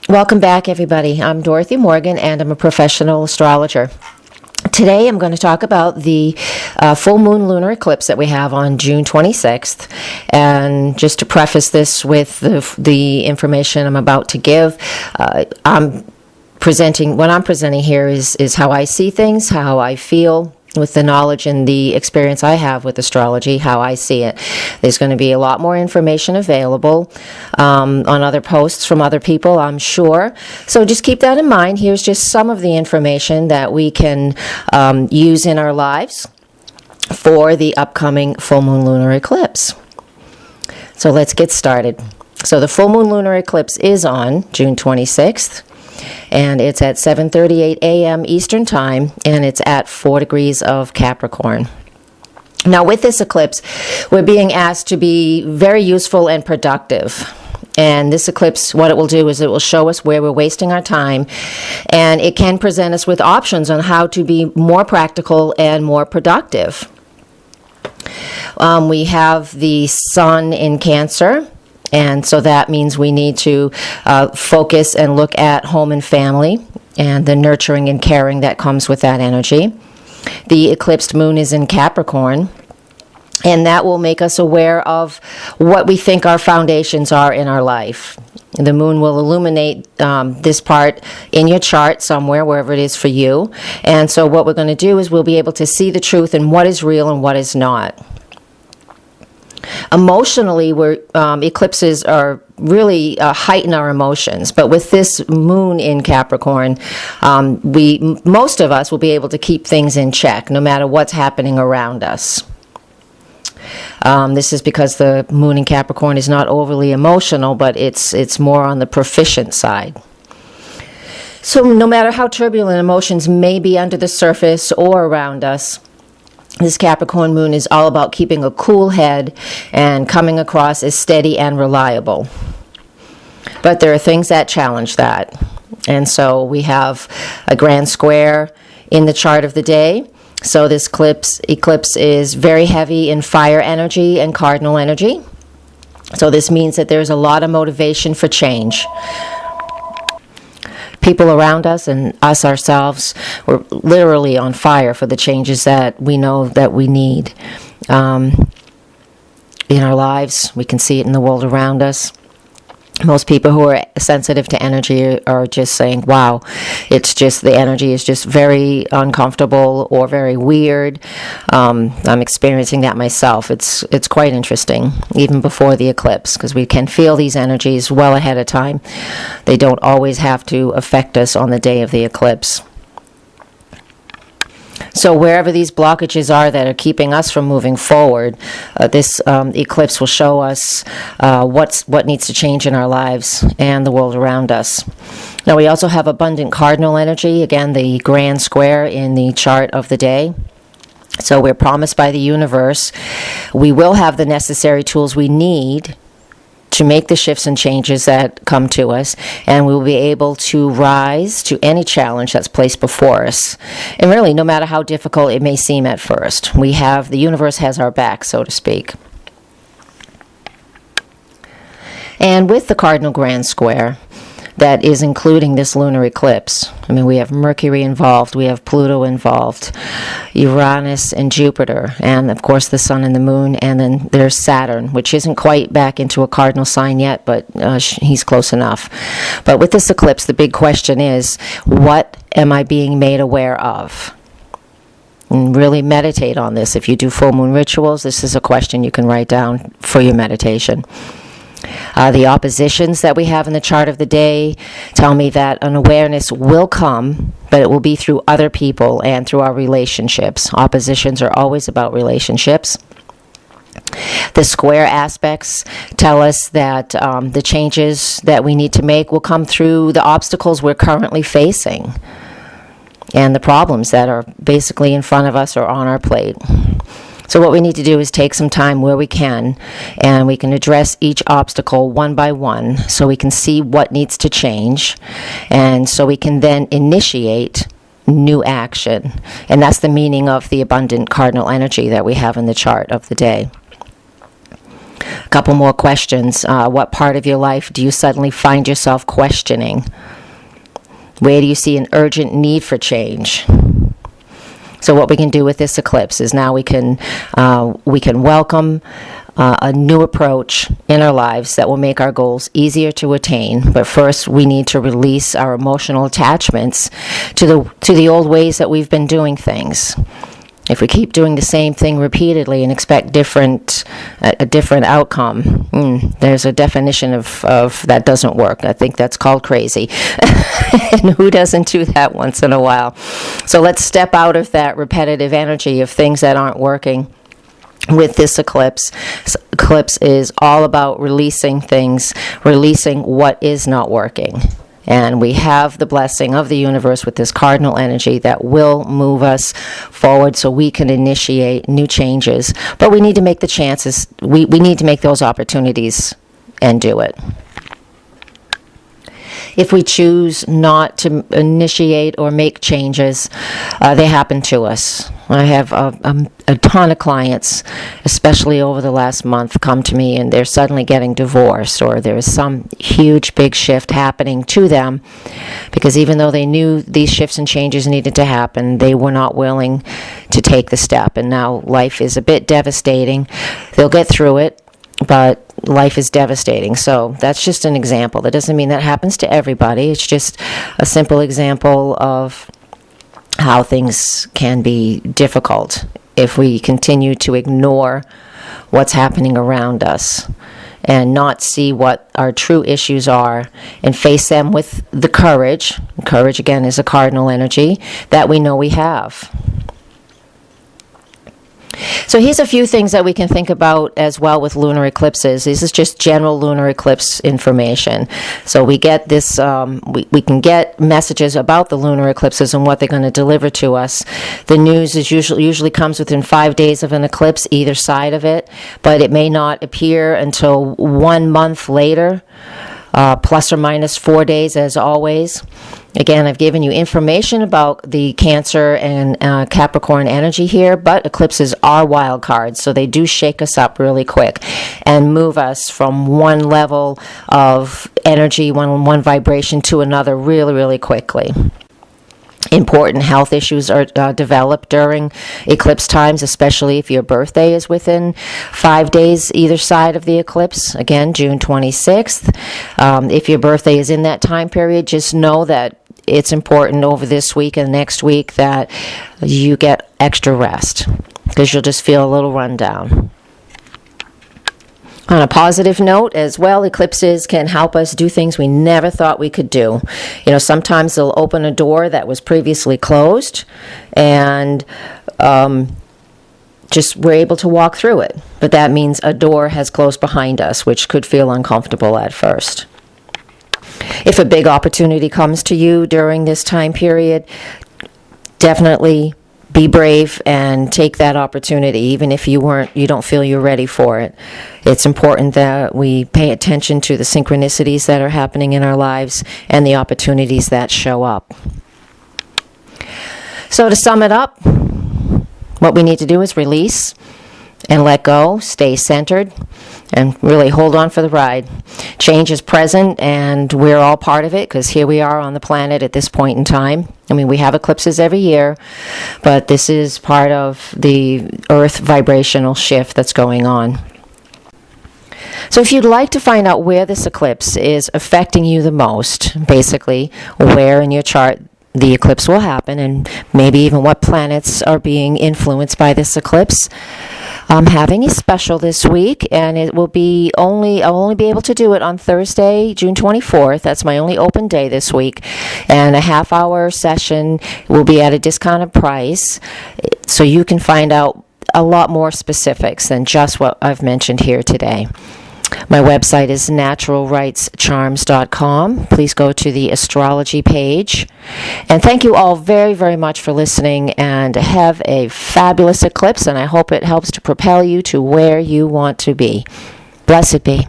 Welcome back, everybody. I'm Dorothy Morgan, and I'm a professional astrologer. Today, I'm going to talk about the full moon lunar eclipse that we have on June 26th. And just to preface this with the information I'm about to give, what I'm presenting here is how I see things, how I feel, with the knowledge and the experience I have with astrology, how I see it. There's going to be a lot more information available on other posts from other people, I'm sure. So just keep that in mind. Here's just some of the information that we can use in our lives for the upcoming full moon lunar eclipse. So let's get started. So the full moon lunar eclipse is on June 26th. And it's at 7:38 a.m. Eastern Time, and it's at 4 degrees of Capricorn. Now, with this eclipse, we're being asked to be very useful and productive. And this eclipse, what it will do is it will show us where we're wasting our time, and it can present us with options on how to be more practical and more productive. We have the sun in Cancer. And so that means we need to focus and look at home and family and the nurturing and caring that comes with that energy. The eclipsed moon is in Capricorn, and that will make us aware of what we think our foundations are in our life. The moon will illuminate this part in your chart somewhere, wherever it is for you. And so what we're going to do is we'll be able to see the truth in what is real and what is not. Emotionally, eclipses are really heighten our emotions, but with this moon in Capricorn, most of us will be able to keep things in check, no matter what's happening around us. This is because the moon in Capricorn is not overly emotional, but it's more on the proficient side. So no matter how turbulent emotions may be under the surface or around us, this Capricorn moon is all about keeping a cool head and coming across as steady and reliable. But there are things that challenge that. And so we have a grand square in the chart of the day. So this eclipse is very heavy in fire energy and cardinal energy. So this means that there's a lot of motivation for change. People around us and us ourselves, we're literally on fire for the changes that we know that we need in our lives. We can see it in the world around us. Most people who are sensitive to energy are just saying, wow, it's just, the energy is just very uncomfortable or very weird. I'm experiencing that myself. It's quite interesting, even before the eclipse, because we can feel these energies well ahead of time. They don't always have to affect us on the day of the eclipse. So wherever these blockages are that are keeping us from moving forward, this eclipse will show us what needs to change in our lives and the world around us. Now we also have abundant cardinal energy, again the grand square in the chart of the day. So we're promised by the universe we will have the necessary tools we need to make the shifts and changes that come to us, and we will be able to rise to any challenge that's placed before us. And really, no matter how difficult it may seem at first, the universe has our back, so to speak. And with the cardinal grand square, that is including this lunar eclipse. I mean, we have Mercury involved, we have Pluto involved, Uranus and Jupiter, and of course the Sun and the Moon, and then there's Saturn, which isn't quite back into a cardinal sign yet, but he's close enough. But with this eclipse, the big question is, what am I being made aware of? And really meditate on this. If you do full moon rituals, this is a question you can write down for your meditation. The oppositions that we have in the chart of the day tell me that an awareness will come, but it will be through other people and through our relationships. Oppositions are always about relationships. The square aspects tell us that the changes that we need to make will come through the obstacles we're currently facing and the problems that are basically in front of us or on our plate. So what we need to do is take some time where we can, and we can address each obstacle one by one so we can see what needs to change, and so we can then initiate new action. And that's the meaning of the abundant cardinal energy that we have in the chart of the day. A couple more questions. What part of your life do you suddenly find yourself questioning? Where do you see an urgent need for change? So what we can do with this eclipse is now we can welcome a new approach in our lives that will make our goals easier to attain. But first, we need to release our emotional attachments to the old ways that we've been doing things. If we keep doing the same thing repeatedly and expect a different outcome, there's a definition of that doesn't work. I think that's called crazy. And who doesn't do that once in a while? So let's step out of that repetitive energy of things that aren't working. With this eclipse, eclipse is all about releasing things, releasing what is not working. And we have the blessing of the universe with this cardinal energy that will move us forward so we can initiate new changes. But we need to make the chances, we need to make those opportunities and do it. If we choose not to initiate or make changes, they happen to us. I have a ton of clients, especially over the last month, come to me and they're suddenly getting divorced, or there's some huge big shift happening to them, because even though they knew these shifts and changes needed to happen, they were not willing to take the step. And now life is a bit devastating. They'll get through it, but life is devastating. So that's just an example. That doesn't mean that happens to everybody. It's just a simple example of how things can be difficult if we continue to ignore what's happening around us and not see what our true issues are and face them with the courage. Courage, again, is a cardinal energy that we know we have. So here's a few things that we can think about as well with lunar eclipses. This is just general lunar eclipse information. So we get this, we can get messages about the lunar eclipses and what they're going to deliver to us. The news is usually comes within 5 days of an eclipse, either side of it, but it may not appear until 1 month later, plus or minus 4 days as always. Again, I've given you information about the Cancer and Capricorn energy here, but eclipses are wild cards, so they do shake us up really quick and move us from one level of energy, one vibration to another really, really quickly. Important health issues are developed during eclipse times, especially if your birthday is within 5 days either side of the eclipse. Again, June 26th. If your birthday is in that time period, just know that it's important over this week and next week that you get extra rest, because you'll just feel a little run down. On a positive note as well, eclipses can help us do things we never thought we could do. You know, sometimes they'll open a door that was previously closed, and just we're able to walk through it. But that means a door has closed behind us, which could feel uncomfortable at first. If a big opportunity comes to you during this time period, definitely be brave and take that opportunity, even if you don't feel you're ready for it. It's important that we pay attention to the synchronicities that are happening in our lives and the opportunities that show up. So to sum it up, what we need to do is release and let go, stay centered, and really hold on for the ride. Change is present, and we're all part of it, because here we are on the planet at this point in time. I mean, we have eclipses every year, but this is part of the Earth vibrational shift that's going on. So if you'd like to find out where this eclipse is affecting you the most, basically where in your chart the eclipse will happen, and maybe even what planets are being influenced by this eclipse, I'm having a special this week, and it will be I'll only be able to do it on Thursday, June 24th. That's my only open day this week, and a half-hour session will be at a discounted price, so you can find out a lot more specifics than just what I've mentioned here today. My website is naturalrightscharms.com. Please go to the astrology page. And thank you all very, very much for listening, and have a fabulous eclipse, and I hope it helps to propel you to where you want to be. Blessed be.